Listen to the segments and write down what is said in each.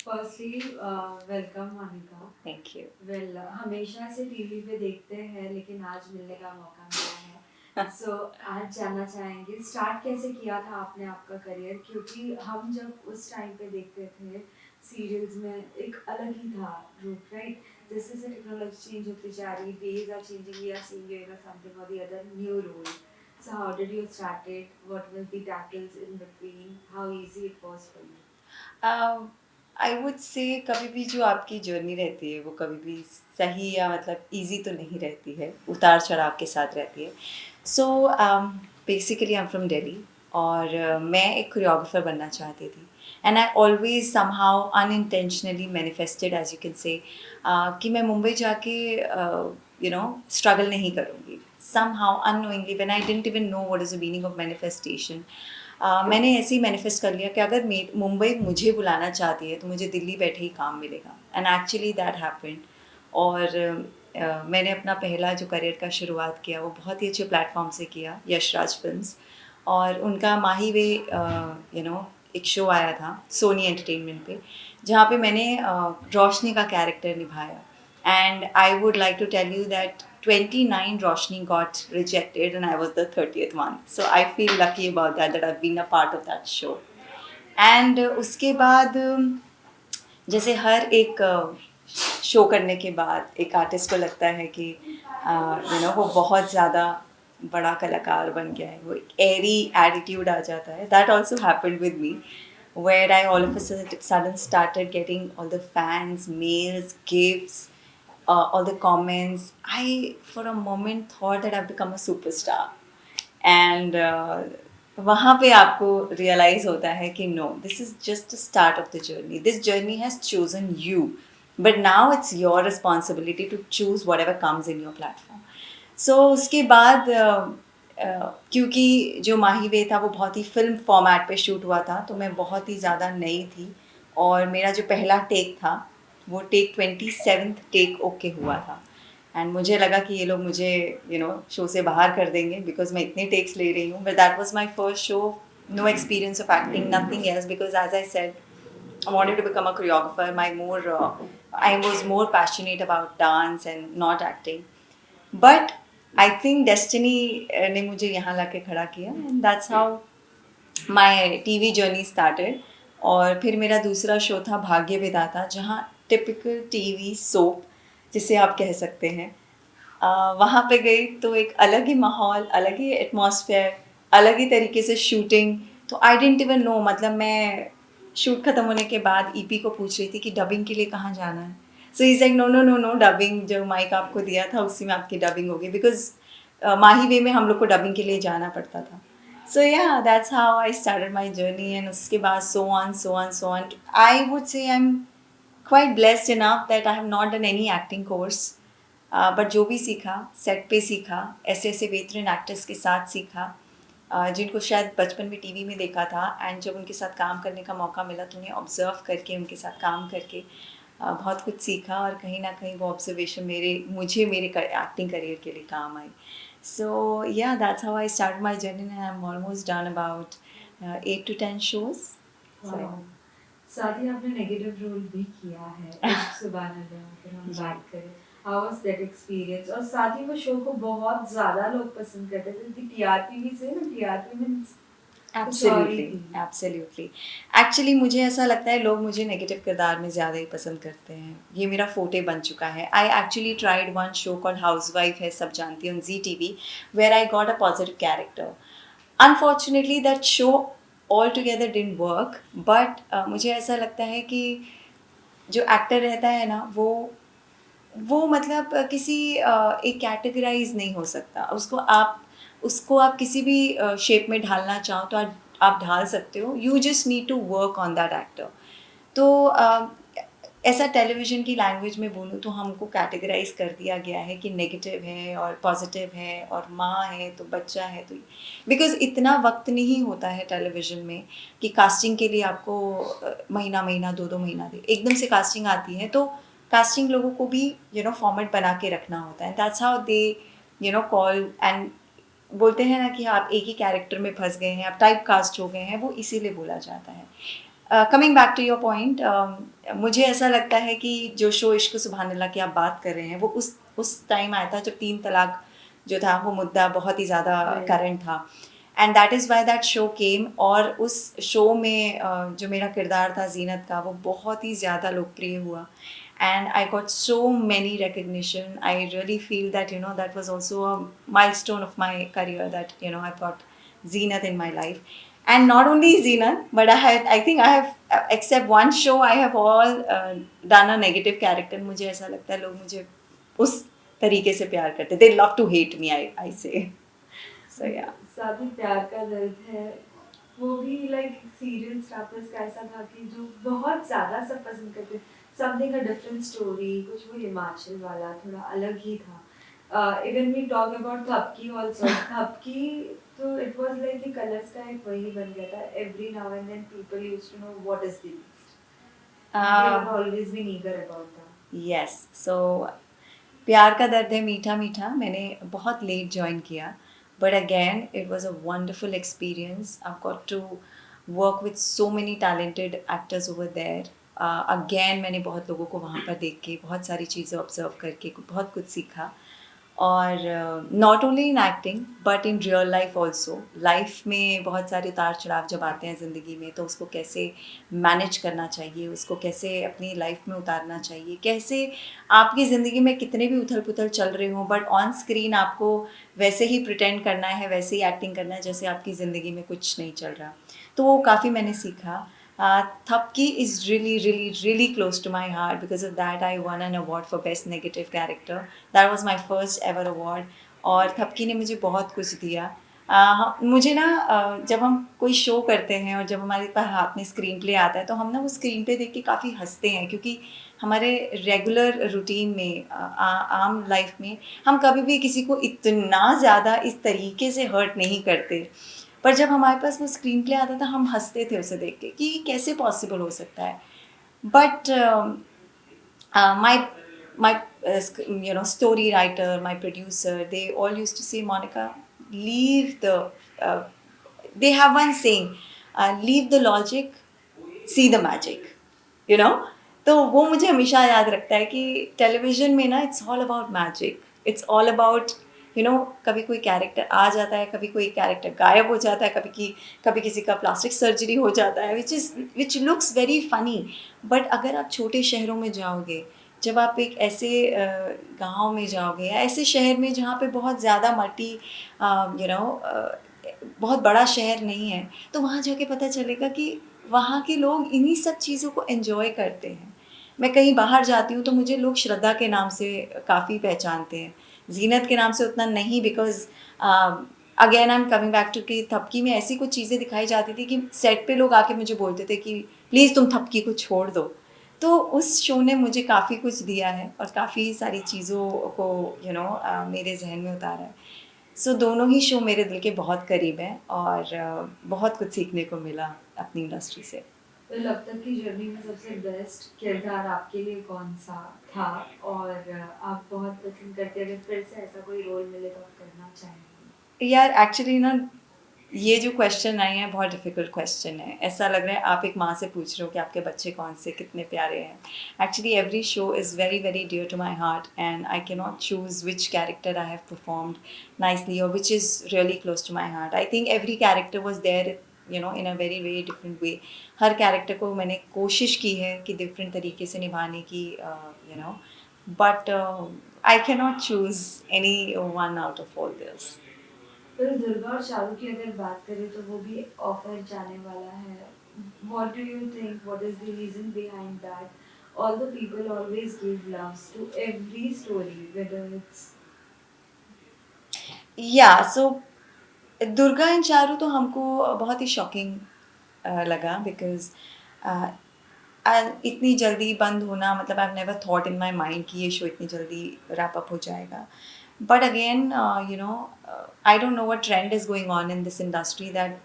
Firstly welcome Monica. Thank you. Well हमेशा से TV पे देखते हैं लेकिन आज मिलने का मौका मिला है। सो आज जानना चाहेंगे स्टार्ट कैसे किया था आपने आपका करियर, क्योंकि हम जब उस टाइम पे देखते थे सीरियल्स में एक अलग ही था रूप, राइट? जैसे जैसे टेक्नोलॉजी चेंज होती जा रही, days are changing, we are seeing you in something और the other new role. So how did you started? What were the tackles in between? How easy it was for you? I would say कभी भी जो आपकी journey रहती है वो कभी भी सही या मतलब इजी तो नहीं रहती है, उतार चढ़ाव के साथ रहती है। So basically I am from Delhi और मैं एक कोरियोग्राफर बनना चाहती थी and I always somehow unintentionally manifested as you can say कि मैं मुंबई जाके स्ट्रगल नहीं करूँगी। Somehow unknowingly when I didn't even know what is the meaning of manifestation, मैंने ऐसे ही मैनिफेस्ट कर लिया कि अगर मुंबई मुझे बुलाना चाहती है तो मुझे दिल्ली बैठे ही काम मिलेगा एंड एक्चुअली दैट हैपेंड। और मैंने अपना पहला जो करियर का शुरुआत किया वो बहुत ही अच्छे प्लेटफॉर्म से किया, यशराज फिल्म्स। और उनका माही वे एक शो आया था सोनी एंटरटेनमेंट पे, जहाँ पे मैंने रोशनी का कैरेक्टर निभाया। And I would like to tell you that 29 Roshni got rejected and I was the 30th one. So I feel lucky about that I've been a part of that show. And उसके बाद जैसे हर एक show करने के बाद एक artist को लगता है कि वो बहुत ज़्यादा बड़ा कलाकार बन गया है, वो एक एरी एटीट्यूड आ जाता है। That also happened with me where I all of a sudden started getting all the fans, mails, gifts, all the comments. I, for a moment, thought that I've become a superstar. And वहाँ पे आपको realise होता है कि no, this is just start of the journey, this journey has chosen you, but now it's your responsibility to choose whatever comes in your platform. So उसके बाद क्योंकि जो माही वे था वो बहुत ही फिल्म फॉर्मेट पे शूट हुआ था, तो मैं बहुत ही ज़्यादा नई थी और मेरा जो पहला टेक था वो टेक 27th टेक ओके हुआ था। एंड मुझे लगा कि ये लोग मुझे शो से बाहर कर देंगे बिकॉज मैं इतने टेक्स ले रही हूँ, but that was my first show, no experience of acting, nothing else, because as I said I wanted to become a choreographer. I was more passionate about dance and not acting. But I think destiny ने मुझे यहाँ ला के खड़ा किया and that's how my TV journey started. और फिर मेरा दूसरा शो था भाग्य विधाता, जहाँ टिपिकल टीवी सोप जिसे आप कह सकते हैं, वहाँ पे गई तो एक अलग ही माहौल, अलग ही एटमॉस्फेयर, अलग ही तरीके से शूटिंग। तो आई डेंट इवन नो, मतलब मैं शूट ख़त्म होने के बाद ईपी को पूछ रही थी कि डबिंग के लिए कहाँ जाना है। So is like no no no no, dubbing जो माइक आपको दिया था उसी में आपकी डबिंग होगी, बिकॉज माही वे में हम लोग को डबिंग के लिए जाना पड़ता था। So yeah, that's how I started my journey, and उसके बाद so on, so on, so on. I would say I'm quite blessed enough that I have not done any acting course. But जो भी सीखा set पे सीखा, ऐसे ऐसे बेहतरीन एक्टर्स के साथ सीखा जिनको शायद बचपन में टीवी में देखा था, एंड जब उनके साथ काम करने का मौका मिला तो उन्हें ऑब्ज़र्व करके उनके साथ काम करके बहुत कुछ सीखा, और कहीं ना कहीं वो ऑब्जर्वेशन मुझे मेरे एक्टिंग करियर के लिए काम आई। सो या that's how I start my journey and I am almost done about 8 to 10 shows. Wow. साथ ही आपने नेगेटिव रोल भी किया है इश्क सुभान अल्लाह, अगर हम बात करें हाउ वाज दैट एक्सपीरियंस? और साथ ही वो शो को बहुत ज़्यादा लोग पसंद करते थे, क्योंकि टीआरपी भी से ना, TRP means absolutely, absolutely. Actually मुझे ऐसा लगता है लोग मुझे नेगेटिव किरदार में ज़्यादा ही पसंद करते हैं, ये मेरा फोटे बन चुका है। I actually tried one show called housewife है, सब जानती हैं, on Zee TV, where I got a positive character. Unfortunately that show altogether didn't work, but मुझे ऐसा लगता है कि जो एक्टर रहता है ना, वो मतलब किसी एक कैटेगराइज नहीं हो सकता, उसको आप किसी भी शेप में ढालना चाहो तो आप ढाल सकते हो। You just need to work on that actor. तो ऐसा टेलीविज़न की लैंग्वेज में बोलूँ तो हमको कैटेगराइज कर दिया गया है कि नेगेटिव है और पॉजिटिव है, और माँ है तो बच्चा है, तो बिकॉज़ इतना वक्त नहीं होता है टेलीविज़न में कि कास्टिंग के लिए आपको महीना महीना 2-2 महीना दे, एकदम से कास्टिंग आती है तो कास्टिंग लोगों को भी फॉर्मेट बना के रखना होता है। That's how they call and बोलते हैं ना कि आप एक ही कैरेक्टर में फंस गए हैं, आप टाइप कास्ट हो गए हैं, वो इसीलिए बोला जाता है। Coming back to your point, मुझे ऐसा लगता है कि जो शो इश्क सुभान अल्लाह की आप बात कर रहे हैं वो उस टाइम आया था जब 3 तलाक जो था वो मुद्दा बहुत ही ज़्यादा Right. करंट था, and that is why that show came. और उस शो में जो मेरा किरदार था जीनत का वो बहुत ही ज़्यादा लोकप्रिय हुआ, and I got so many recognition. I really feel that that was also a milestone of my career, that I've got Zenith in my life. And not only Zenith, but I think I have except one show I have all done a negative character. मुझे ऐसा लगता है लोग मुझे उस तरीके से प्यार करते, they love to hate me, I say. So yeah. साथ ही प्यार का दर्द है, वो भी लाइक सीरियल स्टार्टर्स का ऐसा था कि जो बहुत ज़्यादा सब पसंद करते, समथिंग अ डिफरेंट स्टोरी, कुछ वो हिमाचल वाला थोड़ा अलग ही था। Even we talk about Thapki also, Thapki तो इट वाज लाइक कि कलर्स का एक वही बन गया था, every now and then people used to know what is the next, they have always been eager about that. Yes, so Pyaar Ka Dard Hai Meetha Meetha मैंने बहुत लेट ज्वाइन किया, but again it was a wonderful experience. I got to work with so many talented actors over there. Again मैंने बहुत लोगों को वहाँ पर देख के बहुत सारी चीज़ें ऑब्जर्व करके बहुत कुछ सीखा। और not only in acting but in real life also. Life में बहुत सारे उतार चढ़ाव जब आते हैं ज़िंदगी में, तो उसको कैसे मैनेज करना चाहिए, उसको कैसे अपनी लाइफ में उतारना चाहिए, कैसे आपकी ज़िंदगी में कितने भी उथल पुथल चल रहे हों बट ऑन स्क्रीन आपको वैसे ही प्रिटेंड करना है, वैसे ही एक्टिंग करना है जैसे आपकी ज़िंदगी में कुछ नहीं चल रहा। तो वो काफ़ी मैंने सीखा। Thapki is really, really, really close to my heart. Because of that, I won an award for Best Negative Character. That was my first ever award. और थपकी ने मुझे बहुत कुछ दिया। मुझे ना जब हम कोई शो करते हैं और जब हमारे पास हाथ में स्क्रीन प्ले आता है तो हम ना वो स्क्रीन प्ले देख के काफ़ी हंसते हैं, क्योंकि हमारे रेगुलर रूटीन में आम लाइफ में हम कभी भी किसी को इतना ज़्यादा इस तरीके से हर्ट नहीं करते। पर जब हमारे पास वो स्क्रीन प्ले आता था हम हंसते थे उसे देख के कि कैसे पॉसिबल हो सकता है। But my story writer, my producer, they all used to say, Monica, leave the uh, they have one saying, leave the logic, see the magic, you know। तो वो मुझे हमेशा याद रखता है कि टेलीविज़न में ना it's all about magic, it's all about कभी कोई कैरेक्टर आ जाता है, कभी कोई कैरेक्टर गायब हो जाता है, कभी किसी का प्लास्टिक सर्जरी हो जाता है, which looks very funny. But अगर आप छोटे शहरों में जाओगे, जब आप एक ऐसे गांव में जाओगे या ऐसे शहर में जहाँ पे बहुत ज़्यादा बहुत बड़ा शहर नहीं है, तो वहाँ जाके पता चलेगा कि वहाँ के लोग इन्हीं सब चीज़ों को एंजॉय करते हैं। मैं कहीं बाहर जाती हूँ तो मुझे लोग श्रद्धा के नाम से काफ़ी पहचानते हैं, जीनत के नाम से उतना नहीं, because again I am coming back to कि थपकी में ऐसी कुछ चीज़ें दिखाई जाती थी कि सेट पे लोग आके मुझे बोलते थे कि प्लीज़ तुम थपकी को छोड़ दो। तो उस शो ने मुझे काफ़ी कुछ दिया है और काफ़ी सारी चीज़ों को मेरे जहन में उतारा है। सो दोनों ही शो मेरे दिल के बहुत करीब हैं और बहुत कुछ सीखने को मिला अपनी इंडस्ट्री से। तो अब तक की जर्नी में सबसे बेस्ट किरदार आपके लिए कौन सा था, और आप बहुत पसंद करते, अगर फिर से ऐसा कोई रोल मिले तो आप करना चाहेंगे? यार एक्चुअली ना ये जो क्वेश्चन आई है बहुत डिफ़िकल्ट क्वेश्चन है। ऐसा लग रहा है आप एक माँ से पूछ रहे हो कि आपके बच्चे कौन से कितने प्यारे हैं। Actually every show is very very dear to my heart and I can not choose which character I have performed nicely और which is really close to my heart. I think every character was there in a very very different way. हर character को मैंने कोशिश की है कि different तरीके से निभाने की, but I can not choose any one out of all this. फिर दुर्गा और शाहरुख की अगर बात करें तो वो भी ऑफर जाने वाला है। What do you think? What is the reason behind that? Although people always give loves to every story, whether it's या सो दुर्गा एंड चारू तो हमको बहुत ही शॉकिंग लगा, बिकॉज इतनी जल्दी बंद होना, मतलब I never thought in my mind कि ये शो इतनी जल्दी रैप अप हो जाएगा। But again I don't know what trend is going on in this industry, that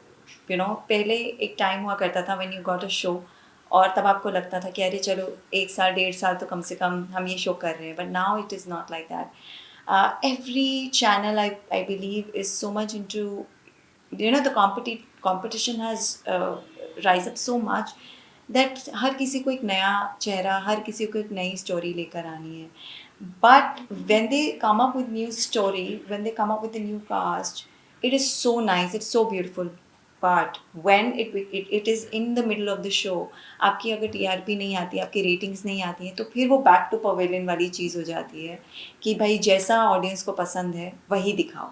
पहले एक टाइम हुआ करता था when you got a show और तब आपको लगता था कि अरे चलो 1 साल 1.5 साल तो कम से कम हम ये शो कर रहे हैं, but now it is not like that. Every channel I believe is so much into the competition has rise up so much that हर किसी को एक नया चेहरा, हर किसी को एक नई स्टोरी लेकर आनी है. But when they come up with new story, when they come up with a new cast, it is so nice, it's so beautiful. But when it is in the middle of the show, आपकी अगर TRP नहीं आती, आपकी ratings नहीं आती हैं, तो फिर वो बैक टू पवेलियन वाली चीज़ हो जाती है कि भाई जैसा ऑडियंस को पसंद है वही दिखाओ.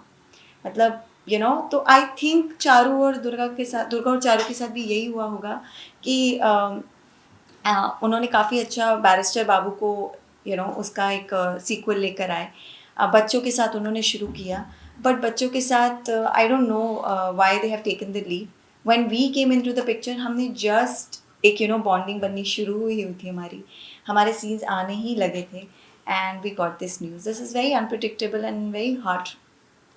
मतलब तो आई थिंक दुर्गा और चारू के साथ भी यही हुआ होगा कि उन्होंने काफ़ी अच्छा बैरिस्टर बाबू को उसका एक सीक्वल लेकर आए. बच्चों के साथ उन्होंने शुरू किया, बट बच्चों के साथ I don't know why they have taken the lead. When we came into the picture, हमने जस्ट एक बॉन्डिंग बननी शुरू हुई थी हमारे सीन्स आने ही लगे थे, and we got this news. This is very unpredictable and very heart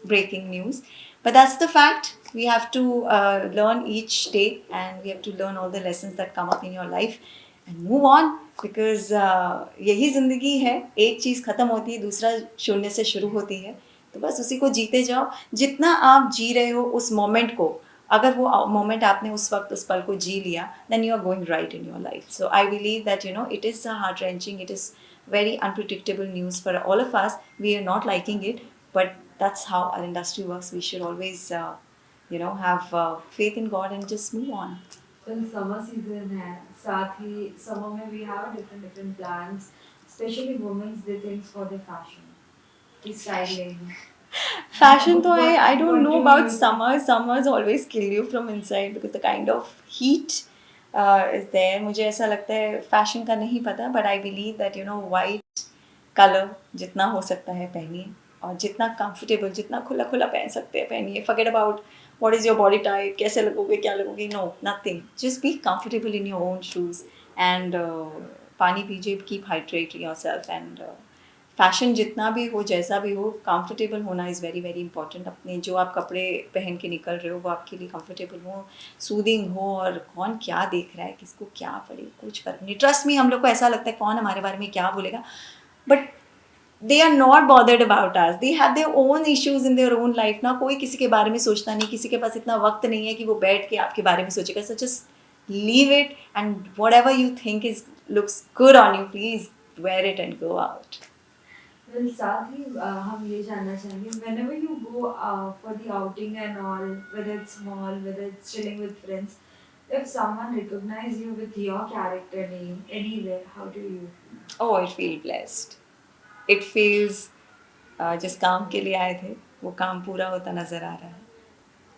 breaking news, but that's the fact. We have to learn each day, and we have to learn all the lessons that come up in your life and move on, because यही ज़िंदगी है. एक चीज़ ख़त्म होती है, दूसरा शून्य से शुरू होती है, तो बस उसी को जीते जाओ. जितना आप जी रहे हो उस मोमेंट को, अगर वो मोमेंट आपने उस वक्त उस पल को जी लिया, then you are going right in your life. So I believe that it is heart wrenching, it is very unpredictable news for all of us. We are not liking it, but that's how our industry works. We should always have faith in God and just move on. फिर summer season है, साथ ही summer में we have different different plans, specially womens they things for the fashion styling. Fashion though, I What don't know do about you summer. Summers always kill you from inside because the kind of heat is there. मुझे ऐसा लगता है fashion का नहीं पता, but I believe that white color जितना हो सकता है पहनिए, और जितना कंफर्टेबल, जितना खुला खुला पहन सकते हैं पहनिए. Forget about what is your body type, कैसे लगोगे, क्या लगोगे. No, nothing. Just be comfortable in your own shoes, and पानी पीजिए, keep hydrating yourself, and fashion जितना भी हो, जैसा भी हो, कंफर्टेबल होना इज़ वेरी वेरी इंपॉर्टेंट. अपने जो आप कपड़े पहन के निकल रहे हो वो आपके लिए कंफर्टेबल हो, सूदिंग हो, और कौन क्या देख रहा है, किसको क्या पड़े, कुछ फ़र्क नहीं. ट्रस्ट मी, हम लोग को ऐसा लगता है कौन हमारे बारे में क्या बोलेगा, but they are not bothered about us. They have their own issues in their own life ना. कोई किसी के बारे में सोचता नहीं, किसी के पास इतना वक्त नहीं है कि वो बैठ के आपके बारे में सोचेगा. So just leave it, and what ever you think is looks good on you, please wear it and go out. Well, साथ ही हम ये जानना चाहेंगे, whenever you go for the outing and all, whether it's mall, whether it's chilling with friends, if someone recognize you with your character name anywhere, how do you feel? Oh, it feels blessed. It feels जिस काम के लिए आए थे वो काम पूरा होता नज़र आ रहा है.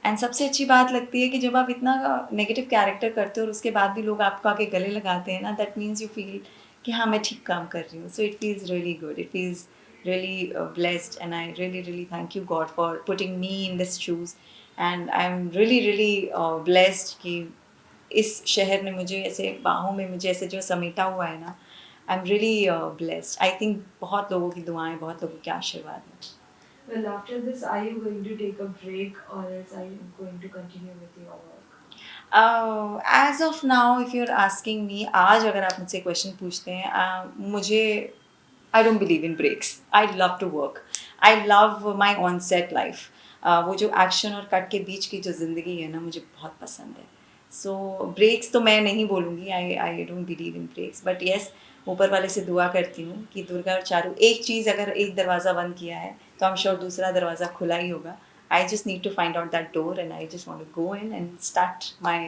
एंड सबसे अच्छी बात लगती है कि जब आप इतना नेगेटिव कैरेक्टर करते हो और उसके बाद भी लोग आपको आके गले लगाते हैं ना, दैट मीन्स यू फील कि हाँ मैं ठीक काम कर रही हूँ. So it feels really good, it feels really blessed, and I really really thank you God for putting me in this shoes, and I'm really really blessed कि इस शहर ने मुझे ऐसे बाहों में मुझे ऐसे जो समेटा हुआ है ना. I am really blessed. I think बहुत लोगों की दुआएं, बहुत लोगों के आशीर्वाद हैं. Well, after this, are you going to take a break or else are you going to continue with your work? As of now, if you're asking me, आज अगर आप मुझसे क्वेश्चन पूछते हैं, मुझे I don't believe in breaks. I love to work. I love my on-set life. वो जो action और कट के बीच की जो ज़िंदगी है ना, मुझे बहुत पसंद है. सो ब्रेक्स तो मैं नहीं बोलूँगी, I don't believe in breaks, but yes, ऊपर वाले से दुआ करती हूँ कि दुर्गा और चारू, एक चीज़ अगर एक दरवाज़ा बंद किया है तो आई एम श्योर दूसरा दरवाज़ा खुला ही होगा. I just need to find out that door, and I just want to go in and start my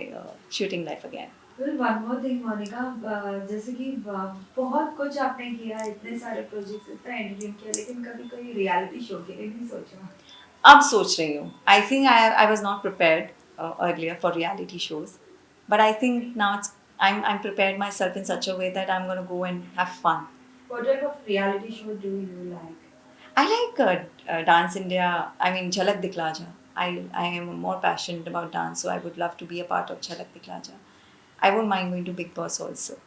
shooting life again. Well, one more thing, Monika, जैसे कि बहुत कुछ आपने किया, इतने सारे प्रोजेक्ट्स, इतना एडिटिंग किया, लेकिन कभी कोई रियलिटी शो के लिए नहीं सोचा? अब सोच रही हूँ. I think I was not prepared earlier for reality shows, but I think now I'm prepared myself in such a way that I'm going to go and have fun. What type of reality show do you like? I like Dance India. I mean, Jhalak Dikhla Ja. I am more passionate about dance, so I would love to be a part of Jhalak Dikhla Ja. I won't mind going to Big Boss also.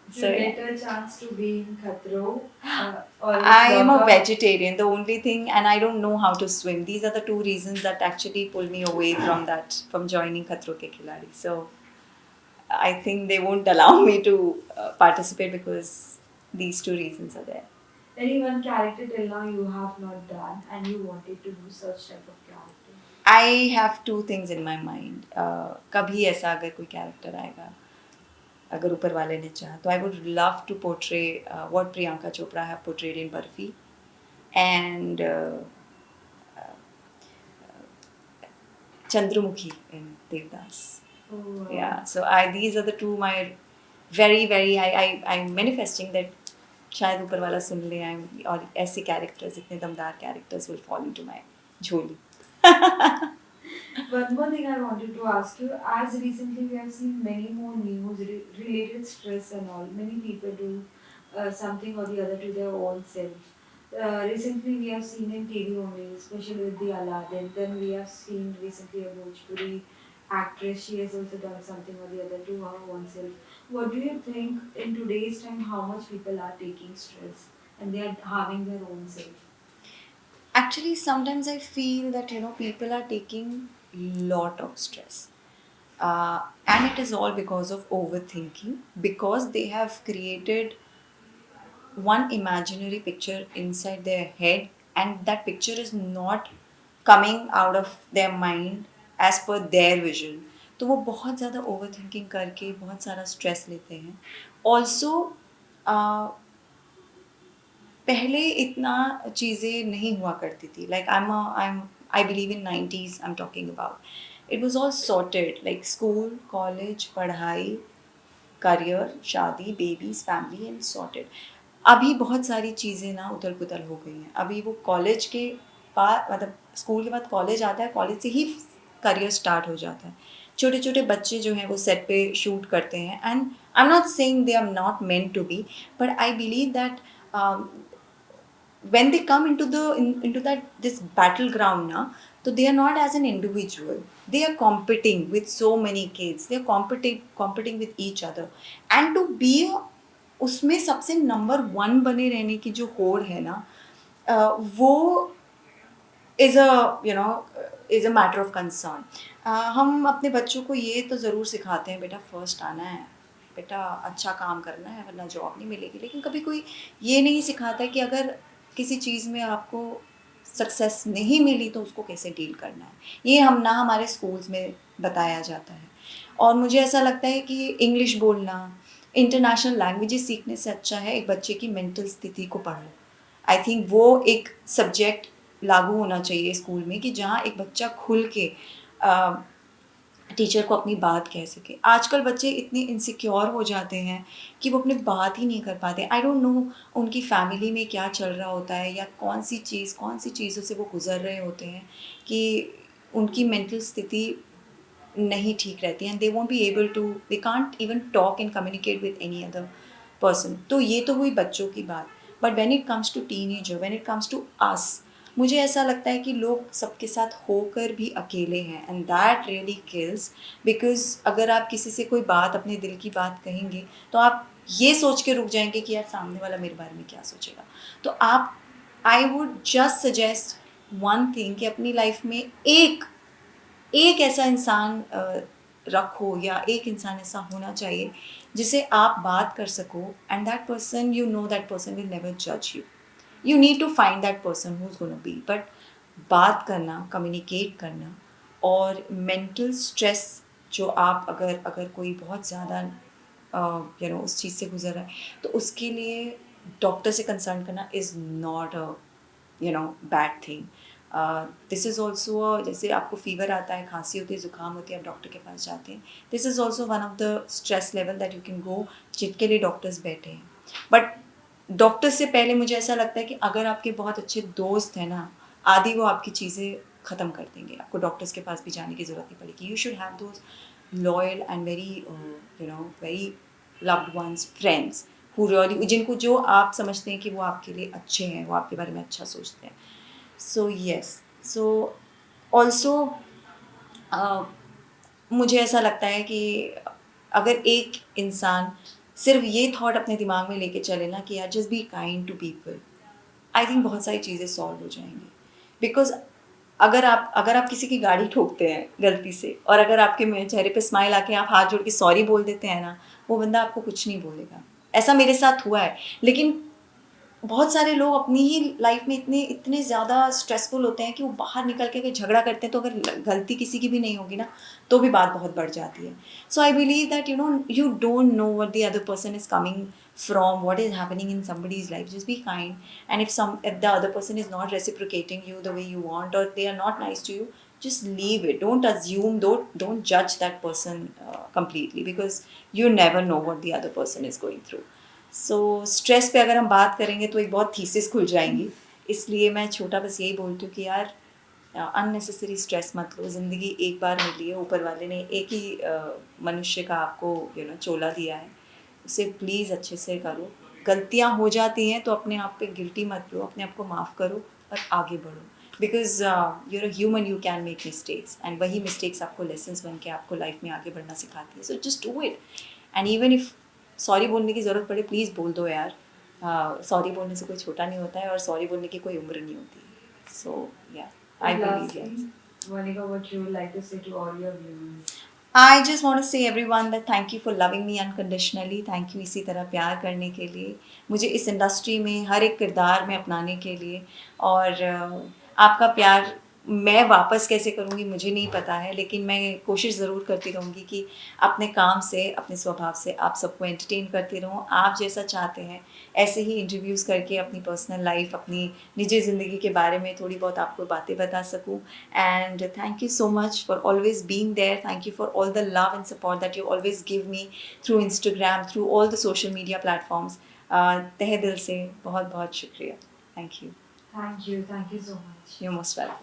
Do you get a chance to be in Khatro? Or I am a Loka? vegetarian. The only thing, and I don't know how to swim. These are the two reasons that actually pull me away from that, from joining Khatro Ke Khiladi. So I think they won't allow me to participate because these two reasons are there. Any one character till now you have not done and you wanted to do such type of character? I have two things in my mind. कभी ऐसा अगर कोई character आएगा, अगर ऊपर वाले ने चाहा तो I would love to portray what Priyanka Chopra have portrayed in Barfi and Chandramukhi in Devdas. Oh, wow. Yeah, so these are the two my very I'm manifesting that शायद ऊपर वाला सुन ले और ऐसे कैरेक्टर्स इतने दमदार characters will fall into my झोली. One more thing I wanted to ask you, as recently we have seen many more news related stress and all. Many people do something or the other to their own self. Recently we have seen in TV only, especially with the Aladdin. Then we have seen recently a Bhojpuri actress. She has also done something or the other to her own self. What do you think in today's time? How much people are taking stress and they are harming their own self? Actually, sometimes I feel that people are taking lot of stress, and it is all because of overthinking, because they have created one imaginary picture inside their head, and that picture is not coming out of their mind as per their vision. तो वो बहुत ज़्यादा over thinking करके बहुत सारा stress लेते हैं. Also पहले इतना चीज़ें नहीं हुआ करती थी. Like I believe in 90s I am talking about. It was all sorted, like school, college, पढ़ाई, करियर, शादी, बेबीज, फैमिली एंड सॉर्टेड. अभी बहुत सारी चीज़ें ना उथल पुथल हो गई हैं. अभी वो कॉलेज के बाद, मतलब स्कूल के बाद कॉलेज आता है, कॉलेज से ही करियर स्टार्ट हो जाता है. छोटे छोटे बच्चे जो हैं वो सेट पे शूट करते हैं, and I am not saying they are not meant to be, but I believe that when they come into that this battleground now, so they are not as an individual, they are competing with so many kids, they are competing with each other, and to be उसमें सबसे number 1 बने रहने की जो होड़ है ना, वो is a matter of concern. हम अपने बच्चों को ये तो ज़रूर सिखाते हैं, बेटा फर्स्ट आना है, बेटा अच्छा काम करना है, वरना जॉब नहीं मिलेगी. लेकिन कभी कोई ये नहीं सिखाता है कि अगर किसी चीज़ में आपको सक्सेस नहीं मिली तो उसको कैसे डील करना है. ये हमारे स्कूल्स में बताया जाता है. और मुझे ऐसा लगता है कि इंग्लिश बोलना, इंटरनेशनल लैंग्वेजेस सीखने से अच्छा है एक बच्चे की मेंटल स्थिति को पढ़ो. आई थिंक वो एक सब्जेक्ट लागू होना चाहिए स्कूल में, कि जहाँ एक बच्चा खुल के टीचर को अपनी बात कह सके. आजकल बच्चे इतने इनसिक्योर हो जाते हैं कि वो अपनी बात ही नहीं कर पाते. आई डोंट नो उनकी फैमिली में क्या चल रहा होता है, या कौन सी चीज़ों से वो गुजर रहे होते हैं कि उनकी मेंटल स्थिति नहीं ठीक रहती है, and they won't be able to, they can't even talk and communicate with any other person. तो ये तो हुई बच्चों की बात. But when it comes to teenager, when it comes to us, मुझे ऐसा लगता है कि लोग सबके साथ होकर भी अकेले हैं, and that really kills. Because अगर आप किसी से कोई बात, अपने दिल की बात कहेंगे, तो आप ये सोच के रुक जाएंगे कि यार सामने वाला मेरे बारे में क्या सोचेगा. तो आप, I would just suggest one thing, कि अपनी लाइफ में एक ऐसा इंसान रखो, या एक इंसान ऐसा होना चाहिए जिसे आप बात कर सको, and that person, you know that person will never जज you. You need to find that person who's going to be, but बात करना, कम्युनिकेट करना, और मेंटल स्ट्रेस जो आप अगर कोई बहुत ज़्यादा उस चीज़ से गुजर रहा है, तो उसके लिए डॉक्टर से कंसल्ट करना is not a bad thing. This is also, जैसे आपको फीवर आता है, खांसी होती है, ज़ुकाम होती है, आप डॉक्टर के पास जाते हैं. This is also one of the stress level that you can go, जिनके लिए डॉक्टर्स बैठे हैं. बट डॉक्टर से पहले मुझे ऐसा लगता है कि अगर आपके बहुत अच्छे दोस्त हैं ना, आधी वो आपकी चीज़ें ख़त्म कर देंगे, आपको डॉक्टर्स के पास भी जाने की ज़रूरत नहीं पड़ेगी. You should have those loyal and very loved ones, friends who really, जो आप समझते हैं कि वो आपके लिए अच्छे हैं, वो आपके बारे में अच्छा सोचते हैं. सो येस, सो ऑल्सो मुझे ऐसा लगता है कि अगर एक इंसान सिर्फ ये थॉट अपने दिमाग में लेके चले ना कि यार just be kind to people, I think बहुत सारी चीज़ें सॉल्व हो जाएंगी. बिकॉज अगर आप किसी की गाड़ी ठोकते हैं गलती से, और अगर आपके चेहरे पे स्माइल आके आप हाथ जोड़ के सॉरी बोल देते हैं ना, वो बंदा आपको कुछ नहीं बोलेगा. ऐसा मेरे साथ हुआ है. लेकिन बहुत सारे लोग अपनी ही लाइफ में इतने इतने ज़्यादा स्ट्रेसफुल होते हैं कि वो बाहर निकल के अगर झगड़ा करते हैं तो अगर गलती किसी की भी नहीं होगी ना तो भी बात बहुत बढ़ जाती है. So I believe that you don't know what the other person is coming from, what is happening in somebody's life. Just be kind, and if the other person is not reciprocating you the way you want, or they are not nice to you, just leave it. Don't assume, don't judge that person completely, because you never know what the other person is going through. So stress पे अगर हम बात करेंगे तो एक बहुत thesis खुल जाएंगी. इसलिए मैं छोटा बस यही बोलती हूँ कि यार अननेसेसरी स्ट्रेस मत लो. ज़िंदगी एक बार मिली है, ऊपर वाले ने एक ही मनुष्य का आपको चोला दिया है. उसे प्लीज़ अच्छे से करो. गलतियाँ हो जाती हैं तो अपने आप पे गिल्टी मत लो, अपने आप को माफ़ करो और आगे बढ़ो. Because you're a human, you can make mistakes, and वही मिस्टेक्स आपको लेसन्स बन के आपको लाइफ में आगे बढ़ना सिखाती है. So just do it. And even if sorry बोलने की ज़रूरत पड़े, प्लीज़ बोल दो यार. सॉरी बोलने से कोई छोटा नहीं होता है, और सॉरी बोलने की कोई उम्र नहीं होती. सो या आई believe that. Monica, what you would like to say to all your viewers? I just want to say everyone that thank you for loving me unconditionally. Thank you इसी तरह प्यार करने के लिए, मुझे इस इंडस्ट्री में हर एक किरदार में अपनाने के लिए. और आपका प्यार मैं वापस कैसे करूँगी मुझे नहीं पता है, लेकिन मैं कोशिश ज़रूर करती रहूँगी कि अपने काम से, अपने स्वभाव से आप सबको एंटरटेन करती रहूँ. आप जैसा चाहते हैं ऐसे ही इंटरव्यूज़ करके अपनी पर्सनल लाइफ, अपनी निजी ज़िंदगी के बारे में थोड़ी बहुत आपको बातें बता सकूँ. And thank you so much for always being there. Thank you for all the love and support that you always give me through Instagram, through all the social media platforms. तहे दिल से बहुत बहुत शुक्रिया. Thank you. Thank you so much. You're most welcome.